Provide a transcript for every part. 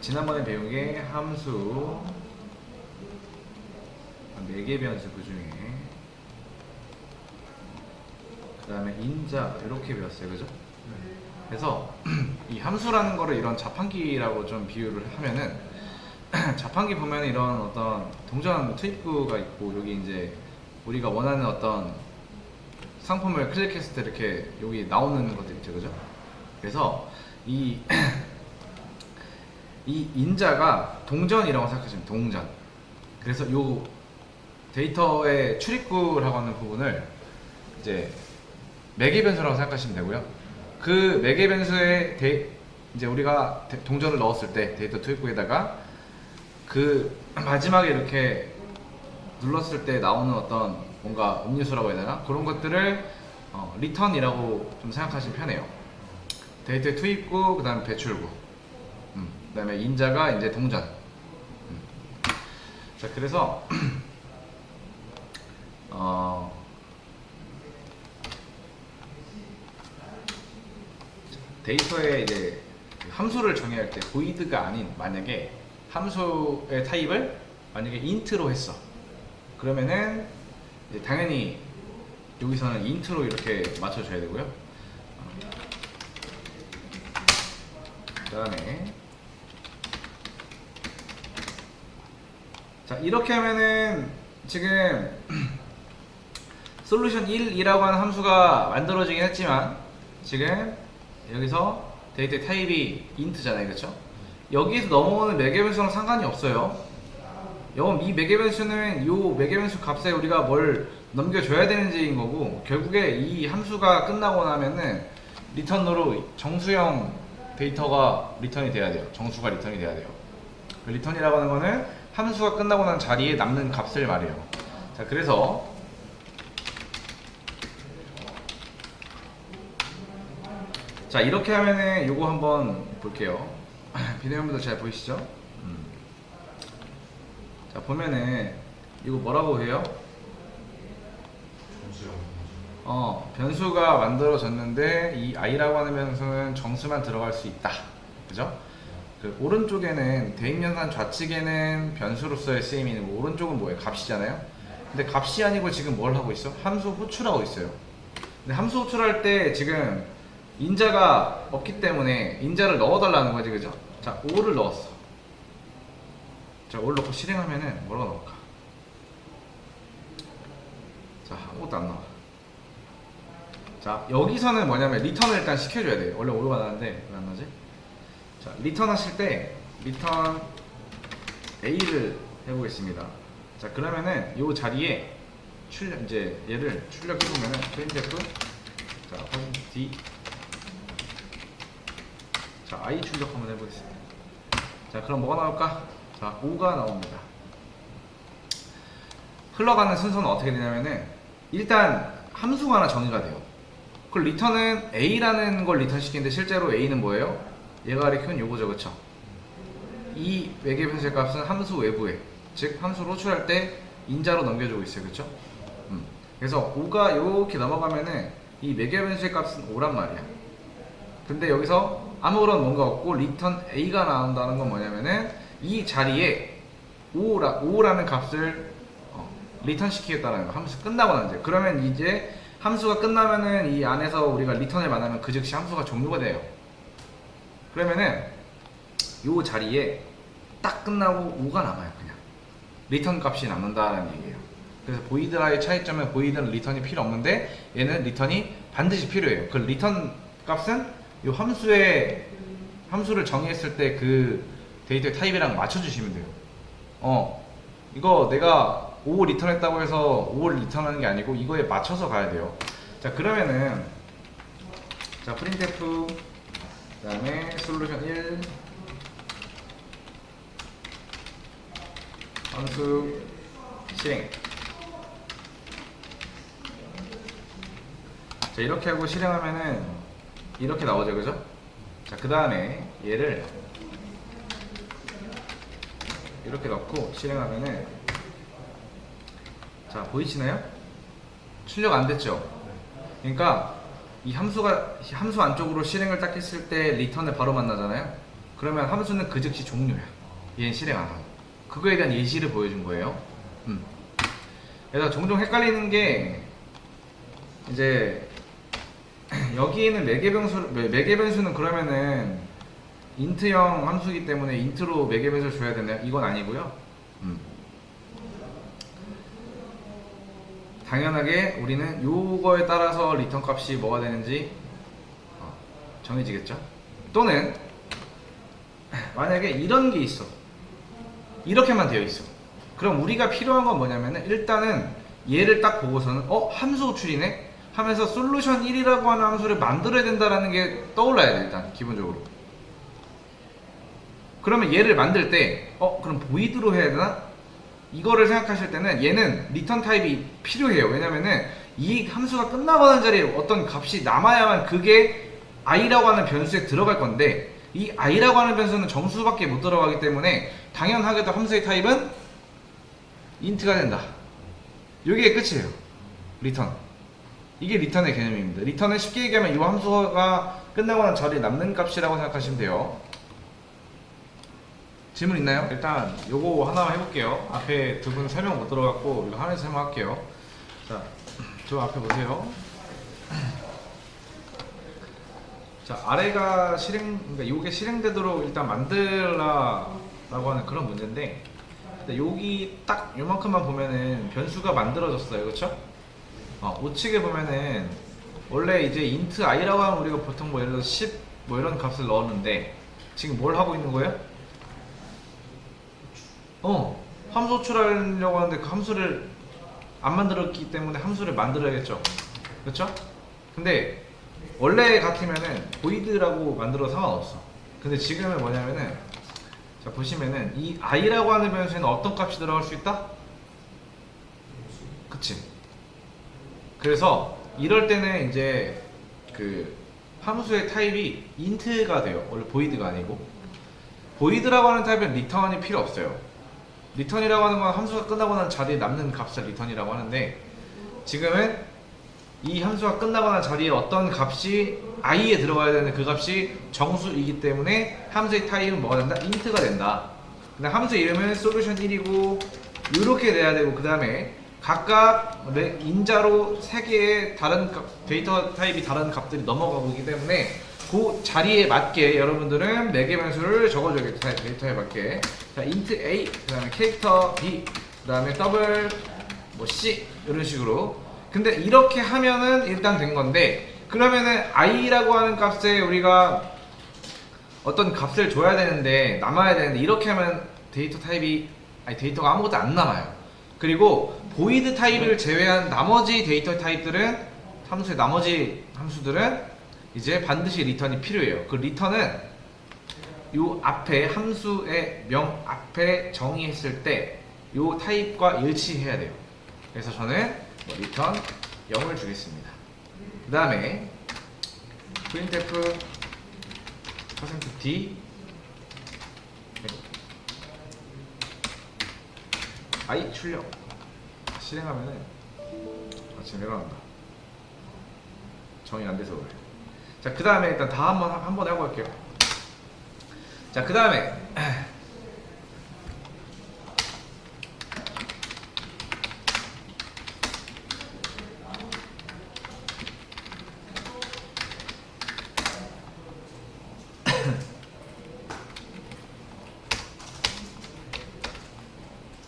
지난번에 배운 게 함수 4개 변수 그 중에 그 다음에 인자 이렇게 배웠어요. 그죠? 그래서 이 함수라는 거를 이런 자판기라고 좀 비유를 하면은 자판기 보면 이런 어떤 동전 투입구가 있고 여기 이제 우리가 원하는 어떤 상품을 클릭했을 때 이렇게 여기 나오는 것들 있죠. 그죠? 그래서 이 인자가 동전이라고 생각하시면 동전. 그래서 요 데이터의 출입구라고 하는 부분을 이제 매개 변수라고 생각하시면 되고요. 그 매개 변수에 이제 우리가 동전을 넣었을 때 데이터 투입구에다가 그 마지막에 이렇게 눌렀을 때 나오는 어떤 뭔가 음료수라고 해야 되나? 그런 것들을 리턴이라고 좀 생각하시면 편해요. 데이터의 투입구, 그 다음에 배출구, 그 다음에 인자가 이제 동전. 자, 그래서 데이터에 이제 함수를 정의할 때 void가 아닌 만약에 함수의 타입을 만약에 int로 했어. 그러면은 이제 당연히 여기서는 int로 이렇게 맞춰줘야 되고요. 그 다음에 자, 이렇게 하면은 지금 솔루션 1이라고 하는 함수가 만들어지긴 했지만 지금 여기서 데이터 타입이 int잖아요. 그쵸? 여기에서 넘어오는 매개변수랑 상관이 없어요. 이 매개변수는 이 매개변수 값에 우리가 뭘 넘겨줘야 되는지인 거고, 결국에 이 함수가 끝나고 나면은 리턴으로 정수형 데이터가 리턴이 돼야 돼요. 정수가 리턴이 돼야 돼요. 그 리턴이라고 하는 거는 함수가 끝나고 난 자리에 남는 값을 말해요. 자, 그래서 자, 이렇게 하면은 요거 한번 볼게요. 비디오분들 잘 보이시죠? 자, 보면은 이거 뭐라고 해요? 변수가 만들어졌는데 이 i라고 하는 변수는 정수만 들어갈 수 있다. 그죠? 그 오른쪽에는 대입연산 좌측에는 변수로서의 쓰임이 있는 거, 오른쪽은 뭐예요? 값이잖아요. 근데 값이 아니고 지금 뭘 하고 있어? 함수 호출하고 있어요. 근데 함수 호출할 때 지금 인자가 없기 때문에 인자를 넣어달라는 거지. 그죠? 자, 5를 넣었어. 자, 5를 넣고 실행하면은 뭐라고 나올까? 자, 아무것도 안 나와. 자, 여기서는 뭐냐면 리턴을 일단 시켜줘야 돼요. 원래 5가 나왔는데 왜 안 나지? 자, 리턴 하실 때 리턴 A를 해보겠습니다. 자, 그러면은 요 자리에 이제 얘를 출력해보면은 printf 자, D 자, I 출력 한번 해보겠습니다. 자, 그럼 뭐가 나올까? 자, 5가 나옵니다. 흘러가는 순서는 어떻게 되냐면은 일단 함수가 하나 정의가 돼요. 그 리턴은 A라는 걸 리턴 시키는데 실제로 A는 뭐예요? 얘가 가리키는 요거죠. 그쵸? 이 매개 변수의 값은 함수 외부에, 즉 함수를 호출할 때 인자로 넘겨주고 있어요. 그쵸? 그래서 5가 이렇게 넘어가면은 이 매개 변수의 값은 5란 말이야. 근데 여기서 아무런 뭔가 없고 리턴 A가 나온다는 건 뭐냐면은 이 자리에 5라는 값을 리턴 시키겠다는 거. 함수 끝나고 난 이제. 그러면 이제 함수가 끝나면은 이 안에서 우리가 리턴을 만나면 그 즉시 함수가 종료가 돼요. 그러면은 요 자리에 딱 끝나고 5가 남아요. 그냥 리턴 값이 남는다는 얘기예요. 그래서 보이드와의 차이점은 보이드는 리턴이 필요 없는데 얘는 리턴이 반드시 필요해요. 그 리턴 값은 요 함수를 정의했을 때 그 데이터의 타입이랑 맞춰주시면 돼요. 이거 내가 5 리턴했다고 해서 5를 리턴하는 게 아니고 이거에 맞춰서 가야 돼요. 자, 그러면은 자, printf 그 다음에 솔루션 1 함수 실행. 자, 이렇게 하고 실행하면은 이렇게 나오죠. 그죠? 자, 그 다음에 얘를 이렇게 넣고 실행하면은 자, 보이시나요? 출력 안 됐죠? 그러니까 이 함수 안쪽으로 실행을 딱 했을 때 리턴을 바로 만나잖아요. 그러면 함수는 그 즉시 종료야. 얘는 실행 안 하고. 그거에 대한 예시를 보여준 거예요. 그래서 종종 헷갈리는 게 이제 여기 있는 매개 변수는 그러면은 인트형 함수이기 때문에 인트로 매개 변수를 줘야 되나요? 이건 아니고요. 당연하게 우리는 요거에 따라서 리턴 값이 뭐가 되는지 정해지겠죠. 또는 만약에 이런 게 있어. 이렇게만 되어 있어. 그럼 우리가 필요한 건 뭐냐면은 일단은 얘를 딱 보고서는 함수 호출이네 하면서 솔루션 1이라고 하는 함수를 만들어야 된다라는 게 떠올라야 돼. 일단 기본적으로. 그러면 얘를 만들 때 그럼 보이드로 해야 되나? 이거를 생각하실 때는 얘는 리턴 타입이 필요해요. 왜냐면은 이 함수가 끝나고 난 자리에 어떤 값이 남아야만 그게 i라고 하는 변수에 들어갈 건데 이 i라고 하는 변수는 정수밖에 못 들어가기 때문에 당연하게도 함수의 타입은 int가 된다. 이게 끝이에요. 리턴. 이게 리턴의 개념입니다. 리턴은 쉽게 얘기하면 이 함수가 끝나고 난 자리에 남는 값이라고 생각하시면 돼요. 질문 있나요? 일단 요거 하나 해볼게요. 앞에 두 분 설명 못 들어갔고 이거 하나씩 설명할게요. 자, 저 앞에 보세요. 자, 아래가 그러니까 요게 실행되도록 일단 만들라라고 하는 그런 문제인데 여기 딱 요만큼만 보면은 변수가 만들어졌어요. 그렇죠? 우측에 보면은 원래 이제 int i라고 하면 우리가 보통 뭐 예를 들어 10 뭐 이런 값을 넣었는데 지금 뭘 하고 있는 거예요? 함수 호출하려고 하는데 그 함수를 안 만들었기 때문에 함수를 만들어야겠죠. 그렇죠? 근데 원래 같으면은 void라고 만들어도 상관없어. 근데 지금은 뭐냐면은 자 보시면은 이 i라고 하는 변수에는 어떤 값이 들어갈 수 있다? 그치? 그래서 이럴 때는 이제 그 함수의 타입이 int가 돼요. 원래 void가 아니고 void라고 하는 타입은 return이 필요 없어요. 리턴이라고 하는 건 함수가 끝나고 난 자리에 남는 값을 리턴이라고 하는데 지금은 이 함수가 끝나고 난 자리에 어떤 값이 i에 들어가야 되는 그 값이 정수이기 때문에 함수의 타입은 뭐가 된다? int가 된다. 근데 함수 이름은 solution 1이고 이렇게 돼야 되고 그 다음에 각각 인자로 3개의 다른 데이터 타입이 다른 값들이 넘어가고 있기 때문에 그 자리에 맞게 여러분들은 매개 변수를 적어줘야겠죠. 데이터에 맞게. 자, int a, 그 다음에 캐릭터 b, 그 다음에 더블 뭐 c 이런 식으로. 근데 이렇게 하면은 일단 된 건데 그러면은 i라고 하는 값에 우리가 어떤 값을 줘야 되는데 남아야 되는데 이렇게 하면 데이터가 아무것도 안 남아요. 그리고 void 타입을 제외한 나머지 데이터 타입들은 함수의 나머지 함수들은 이제 반드시 리턴이 필요해요. 그 리턴은 요 앞에 함수의 명 앞에 정의했을 때 요 타입과 일치해야 돼요. 그래서 저는 리턴 0을 주겠습니다. 그 다음에 printf %d i 출력 실행하면은 지금 내려간다. 정의 안 돼서 그래. 자, 그 다음에 일단 다 한번 해보고 할게요. 자, 그 다음에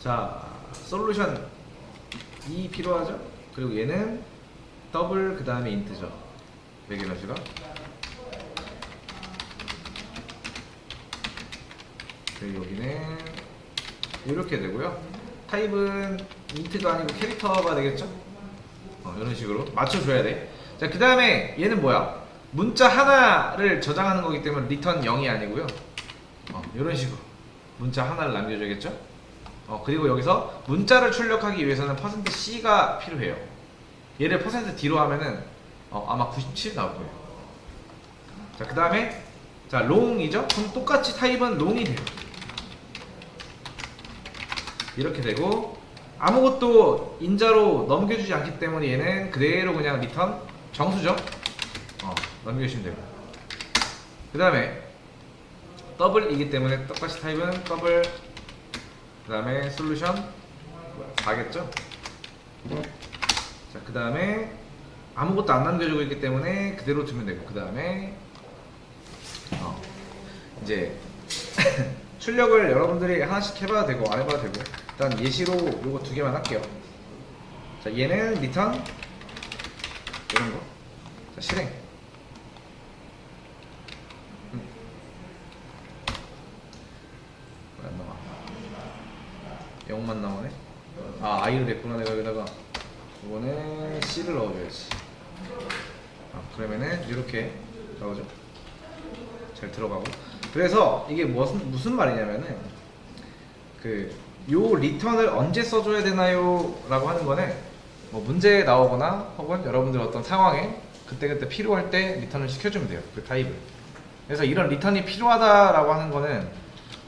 자, 솔루션 2 필요하죠? 그리고 얘는 더블 그 다음에 인트죠. 매개 변수가 그리고 여기는 이렇게 되고요. 타입은 인트가 아니고 캐릭터가 되겠죠? 이런 식으로 맞춰줘야 돼. 자, 그 다음에 얘는 뭐야? 문자 하나를 저장하는 거기 때문에 리턴 0이 아니고요. 이런 식으로 문자 하나를 남겨줘야겠죠? 그리고 여기서 문자를 출력하기 위해서는 %c가 필요해요. 얘를 %d로 하면은 아마 97 나올 거예요. 자, 그 다음에 자, long이죠? 그럼 똑같이 타입은 long이 돼요. 이렇게 되고 아무것도 인자로 넘겨주지 않기 때문에 얘는 그대로 그냥 리턴 정수죠? 넘겨주시면 되고 그 다음에 더블이기 때문에 똑같이 타입은 더블, 그 다음에 솔루션 4겠죠? 자, 그 다음에 아무것도 안 남겨주고 있기 때문에 그대로 두면 되고, 그 다음에 이제 출력을 여러분들이 하나씩 해봐도 되고 안 해봐도 되고, 일단 예시로 요거 두 개만 할게요. 자, 얘는 리턴 이런 거. 자, 실행. 왜 안 나와? 0만 나오네. 아, I로 됐구나. 내가 여기다가 이거는 C를 넣어줘야지. 그러면은 이렇게 나오죠. 잘 들어가고. 그래서 이게 무슨 말이냐면은 요 리턴을 언제 써줘야 되나요? 라고 하는 거는 뭐 문제 나오거나 혹은 여러분들 어떤 상황에 그때그때 필요할 때 리턴을 시켜주면 돼요. 그 타입을. 그래서 이런 리턴이 필요하다라고 하는 거는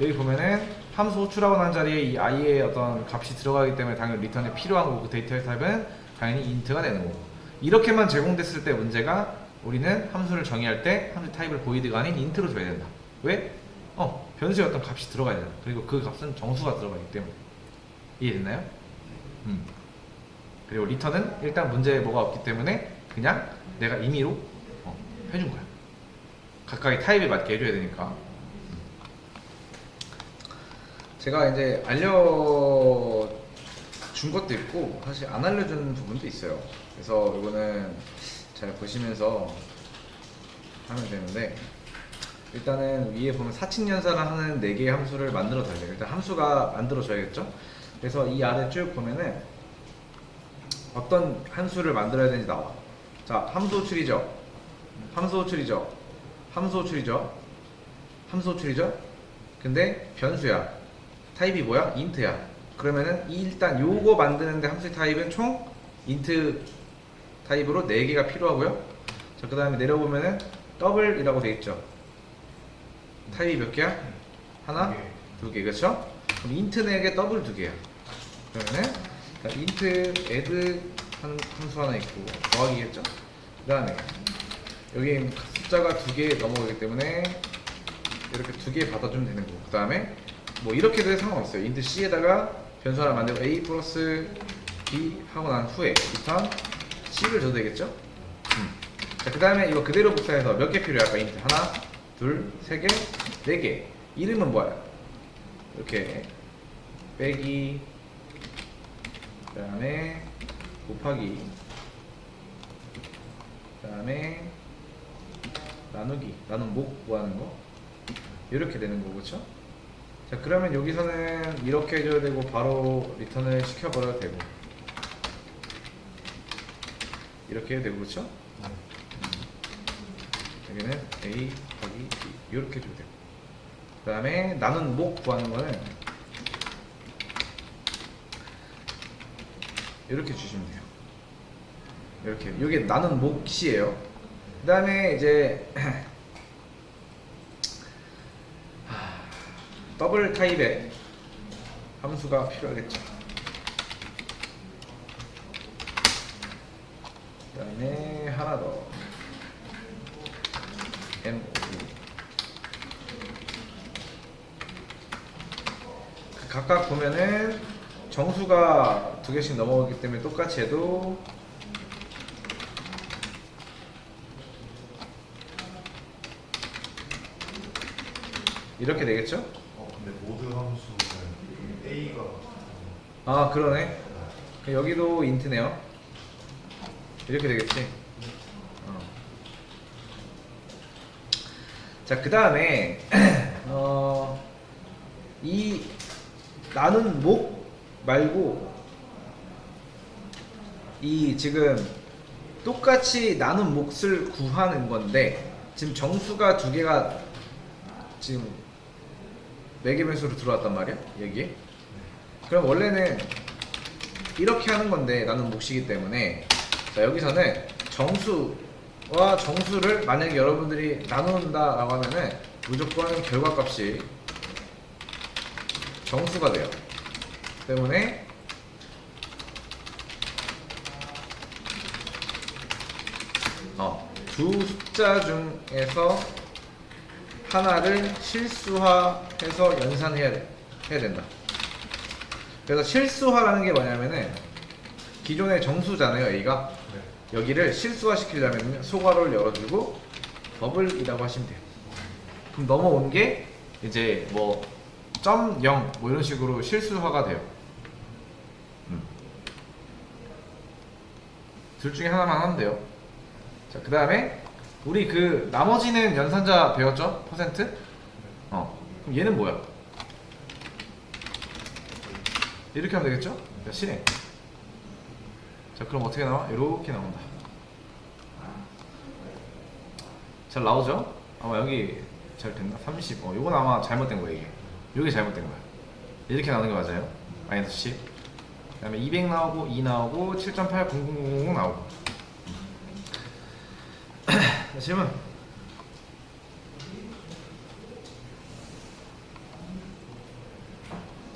여기 보면은 함수 호출하고 난 자리에 이 i의 어떤 값이 들어가기 때문에 당연히 리턴이 필요한 거고, 그 데이터 타입은 당연히 int가 되는 거고, 이렇게만 제공됐을 때 문제가 우리는 함수를 정의할 때 함수 타입을 void가 아닌 int로 줘야 된다. 왜? 변수에 어떤 값이 들어가야 된다. 그리고 그 값은 정수가 들어가기 때문에. 이해됐나요? 그리고 리턴은 일단 문제에 뭐가 없기 때문에 그냥 내가 임의로 해준 거야. 각각의 타입에 맞게 해줘야 되니까. 제가 이제 알려준 것도 있고 사실 안 알려준 부분도 있어요. 그래서 이거는 잘 보시면서 하면 되는데, 일단은 위에 보면 사칙연산을 하는 4개의 함수를 만들어 둬야 돼요. 일단 함수가 만들어져야겠죠. 그래서 이 아래 쭉 보면은 어떤 함수를 만들어야 되는지 나와. 자, 함수 호출이죠. 함수 호출이죠. 함수 호출이죠. 함수 호출이죠. 근데 변수야. 타입이 뭐야? int야. 그러면은 일단 요거 만드는데 함수의 타입은 총 int 타입으로 4개가 필요하고요. 자, 그 다음에 내려보면은 더블이라고 돼 있죠. 타입이 몇 개야? 하나? 2개. 그렇죠? 그럼 int 4개, 더블 2개야. 그러면은 int add 함수 하나 있고 더하기겠죠? 그 다음에 여기 숫자가 2개 넘어가기 때문에 이렇게 2개 받아주면 되는 거고, 그 다음에 뭐 이렇게도 해도 상관없어요. int c에다가 변수 하나 만들고 a 플러스 b 하고 난 후에 리턴 c를 줘도 되겠죠? 자, 그 다음에 이거 그대로 복사해서 몇 개 필요해? 아까 int 하나, 둘, 세 개, 네 개. 이름은 뭐야? 이렇게 빼기, 그 다음에 곱하기, 그 다음에 나누기, 나눔목 구하는 거, 이렇게 되는 거, 그렇죠? 자, 그러면 여기서는 이렇게 해줘야 되고 바로 리턴을 시켜버려도 되고 이렇게 해도 되고, 그렇죠? 여기는 A 곱하기 B 이렇게 해줘도 되고, 그 다음에 나눈 목 구하는 거는 이렇게 주시면 돼요. 이렇게. 이게 나눈 몫이에요. 그 다음에 이제 더블 타입의 함수가 필요하겠죠. 그 다음에 하나 더 MOV. 각각 보면은 정수가 2개씩 넘어가기 때문에 똑같이 해도 이렇게 되겠죠? 근데 모드 함수는 A가 아, 그러네. 여기도 int네요. 이렇게 되겠지. 자, 그 다음에 이 나눈 목 말고 이 지금 똑같이 나눈 몫을 구하는 건데, 지금 정수가 2개가 지금 4개 변수로 들어왔단 말이야, 여기에. 그럼 원래는 이렇게 하는 건데 나눈 몫이기 때문에, 자, 여기서는 정수와 정수를 만약에 여러분들이 나눈다 라고 하면은 무조건 결과값이 정수가 돼요. 때문에 두 숫자 중에서 하나를 실수화해서 연산해야 해야 된다. 그래서 실수화라는 게 뭐냐면은 기존의 정수잖아요, A가. 네. 여기를 실수화 시키려면 소괄호를 열어주고 버블이라고 하시면 돼요. 그럼 넘어온 게 이제 뭐 .0 뭐 이런 식으로 실수화가 돼요. 둘 중에 하나만 하면 돼요. 자, 그 다음에 우리 그 나머지는 연산자 배웠죠? 퍼센트? 그럼 얘는 뭐야? 이렇게 하면 되겠죠? 자, 실행. 자, 그럼 어떻게 나와? 이렇게 나온다. 잘 나오죠? 아마 여기 잘 됐나? 30. 요건 아마 잘못된 거야, 이게. 요게 잘못된 거야. 이렇게 나오는 게 맞아요. 마이너스 10. 그 다음에 200 나오고, 2 나오고, 7.8, 0000 나오고. 자, 질문.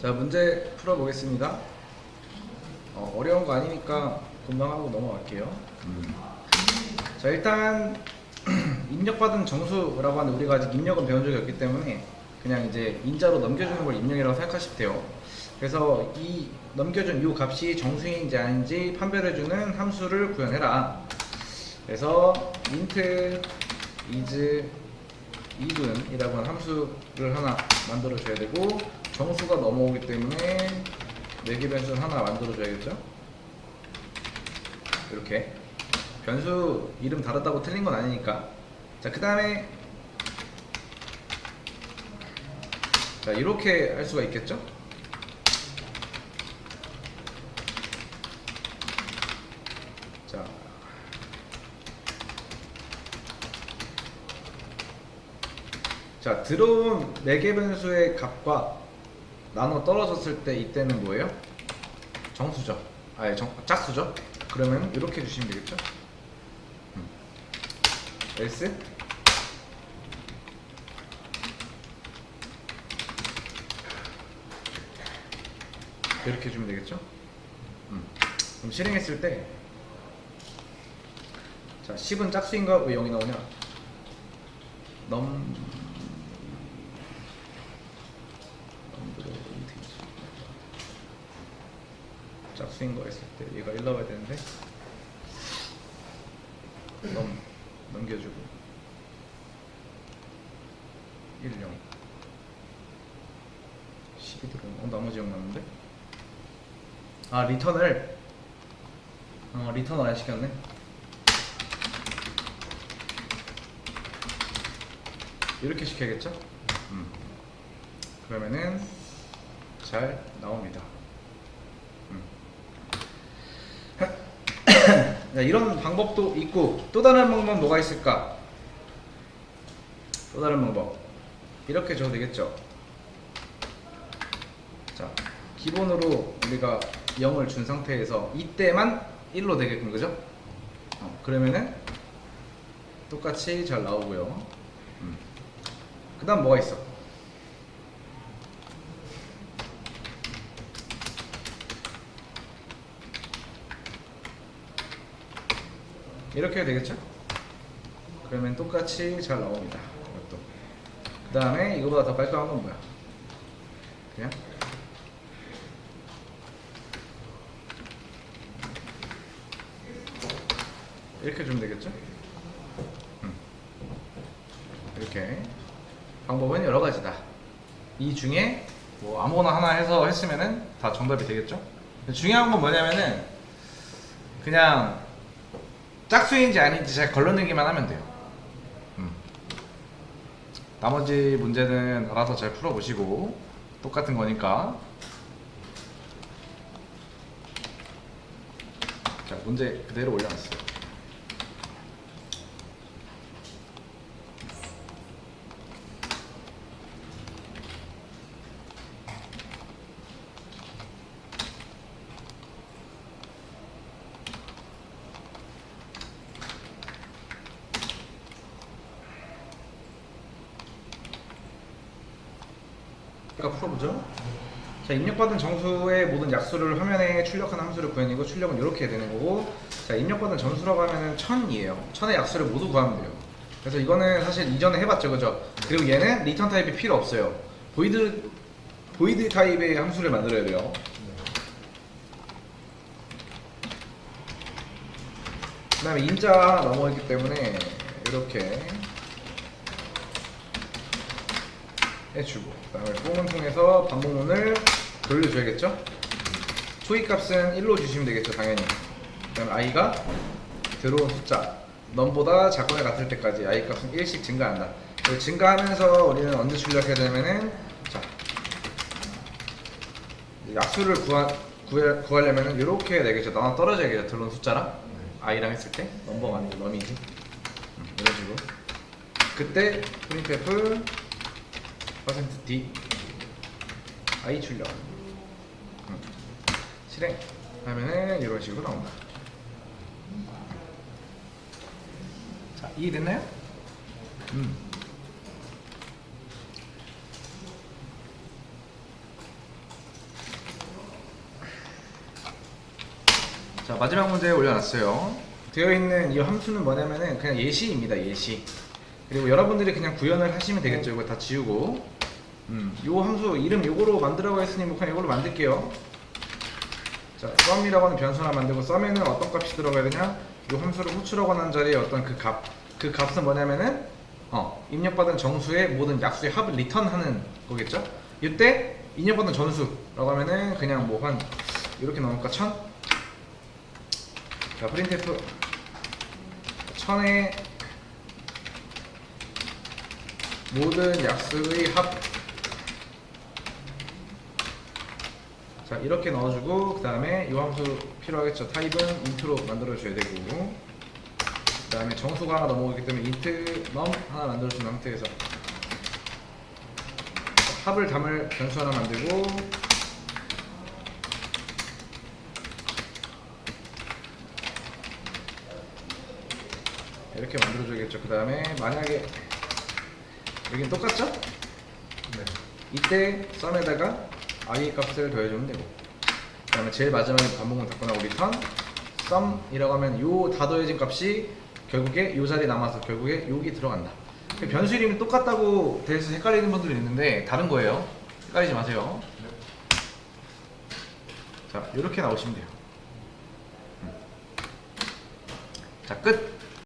자, 문제 풀어보겠습니다. 어려운 거 아니니까 금방 하고 넘어갈게요. 자, 일단 입력받은 정수라고 하는데 우리가 아직 입력은 배운 적이 없기 때문에 그냥 이제 인자로 넘겨주는 걸 입력이라고 생각하시면 돼요. 그래서 이 넘겨준 이 값이 정수인지 아닌지 판별해주는 함수를 구현해라. 그래서 int is even이라고 하는 함수를 하나 만들어 줘야 되고, 정수가 넘어오기 때문에 내기 변수는 하나 만들어 줘야겠죠. 이렇게 변수 이름 다르다고 틀린 건 아니니까. 자, 그 다음에 자, 이렇게 할 수가 있겠죠. 자, 들어온 매개 변수의 값과 나눠 떨어졌을 때 이때는 뭐예요? 정수죠. 아니, 짝수죠. 그러면 이렇게 주시면 되겠죠. else 이렇게 주면 되겠죠. 그럼 실행했을 때, 자, 10은 짝수인가? 왜 0이 나오냐? 짝수인 거 했을 때 얘가 1 나와야 되는데 넘겨주고 1, 0 10이 들어오면 나머지 0 남는데? 아, 리턴을 안 시켰네. 이렇게 시켜야겠죠? 그러면은 잘 나옵니다. 자, 이런 방법도 있고, 또 다른 방법은 뭐가 있을까? 또 다른 방법 이렇게 줘도 되겠죠. 자, 기본으로 우리가 0을 준 상태에서 이때만 1로 되게끔, 그죠? 그러면은 똑같이 잘 나오고요. 그 다음 뭐가 있어? 이렇게 해야 되겠죠? 그러면 똑같이 잘 나옵니다. 이것도. 그 다음에 이거보다 더 깔끔한 건 뭐야? 그냥 이렇게 주면 되겠죠? 이렇게. 방법은 여러 가지다. 이 중에 뭐 아무거나 하나 해서 했으면은 다 정답이 되겠죠? 중요한 건 뭐냐면은 그냥 짝수인지 아닌지 잘 걸러내기만 하면 돼요. 나머지 문제는 알아서 잘 풀어보시고, 똑같은 거니까. 자, 문제 그대로 올려놨어요. 풀어보죠. 자, 입력받은 정수의 모든 약수를 화면에 출력하는 함수를 구현이고, 출력은 이렇게 해야 되는 거고, 자, 입력받은 점수라고 하면은 1000이에요. 1000의 약수를 모두 구하면 돼요. 그래서 이거는 사실 이전에 해봤죠, 그죠? 그리고 얘는 리턴 타입이 필요 없어요. 보이드 타입의 함수를 만들어야 돼요. 그 다음에 인자 하나 넘어있기 때문에 이렇게 해주고, 그 다음에 뽕을 통해서 반복문을 돌려줘야겠죠? 초이값은 1로 주시면 되겠죠, 당연히. 그 다음에 i가 들어온 숫자 넘보다 작거나 같을 때까지 i 값은 1씩 증가한다. 증가하면서 우리는 언제 출력해야 되냐면은, 자, 약수를 구하려면은 이렇게 해야 되겠죠. 나눠 떨어져야겠죠, 들어온 숫자랑 i랑 했을 때. 넘버가 아니고 넘이지. 이런 식으로. 그때 printf %d i 출력 실행 하면은 이런 식으로 나온다. 자, 이해됐나요? 자, 마지막 문제 올려놨어요. 되어 있는 이 함수는 뭐냐면은 그냥 예시입니다. 예시. 그리고 여러분들이 그냥 구현을 하시면 되겠죠. 이거 다 지우고. 요 함수 이름 요거로 만들라고 했으니 뭐 그냥 이걸로 만들게요. 자, sum이라고 하는 변수 하나 만들고, sum에는 어떤 값이 들어가야 되냐? 요 함수를 호출하고 난 자리에 어떤 그 값은 뭐냐면은 입력받은 정수의 모든 약수의 합을 리턴하는 거겠죠? 이때 입력받은 전수라고 하면은 그냥 뭐 한 이렇게 나올까? 1000? 자, printf 1000의 모든 약수의 합. 자, 이렇게 넣어주고, 그 다음에 이 함수 필요하겠죠. 타입은 int로 만들어줘야 되고, 그 다음에 정수가 하나 넘어오기 때문에 int num 하나 만들어준 상태에서 합을 담을 변수 하나 만들고, 이렇게 만들어줘야겠죠. 그 다음에 만약에 여긴 똑같죠? 네. 이때 썸에다가 i 값을 더해주면 되고, 그 다음에 제일 마지막에 반복문 닫고 나오고 리턴 썸이라고 하면 요 다 더해진 값이 결국에 요 자리에 남아서 결국에 여기 들어간다. 변수 이름이 똑같다고 돼서 헷갈리는 분들이 있는데 다른 거예요. 헷갈리지 마세요. 자, 이렇게 나오시면 돼요. 자, 끝.